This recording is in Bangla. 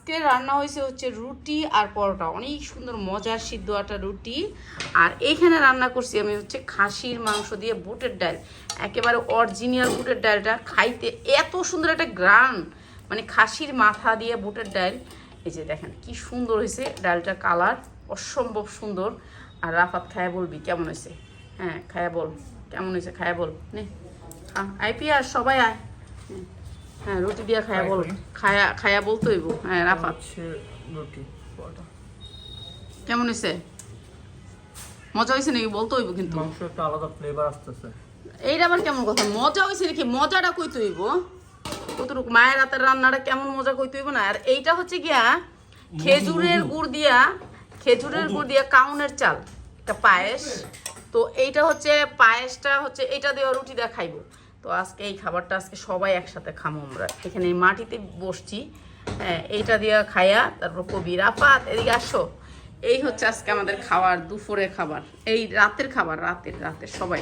আজকে রান্না হয়েছে হচ্ছে রুটি আর পরোটা, অনেক সুন্দর মজার সিদ্ধ আটা রুটি। আর এইখানে রান্না করছি আমি হচ্ছে খাসির মাংস দিয়ে বুটের ডাল, একেবারে অরিজিনাল বুটের ডালটা খাইতে এত সুন্দর একটা গ্রান, মানে খাসির মাথা দিয়ে বুটের ডাল। এই যে দেখেন কি সুন্দর হয়েছে ডালটার কালার, অসম্ভব সুন্দর। আর রাফাত খায়া বলবি কেমন হয়েছে, হ্যাঁ খায়া বল কেমন হয়েছে, খায়া বল নে আইপি আর সবাই আয়। হ্যাঁ রুটি দিয়া খায়া বল, খায়া খায়া বলতে হইব। হ্যাঁ রাফাত রুটি কেমন হয়েছে, মজা হয়েছে নাকি বলতে হইব কিন্তু। মাংস একটা আলাদা ফ্লেভার আসতেছে। এইটা আবার কেমন কথা, মজা হয়েছে নাকি, মজাটা কইতে হইব কতটুকু, মায়ের হাতের রান্নাটা কেমন মজা কইতে হইব না। আর এইটা হচ্ছে গিয়া খেজুরের গুড় দিয়া, খেজুরের গুড় দিয়া কাউনের চাল একটা পায়েস। তো এইটা হচ্ছে পায়েসটা হচ্ছে এইটা দিয়ে রুটি দিয়ে খাইবো। তো আজকে এই খাবারটা আজকে সবাই একসাথে খামো আমরা, এখানে এই মাটিতে বসছি। হ্যাঁ এইটা দিয়ে খাইয়া তারপর কবি রাফাত এদিকে আসো। এই হচ্ছে আজকে আমাদের খাবার, দুপুরের খাবার, এই রাতের খাবার, রাতের রাতের সবাই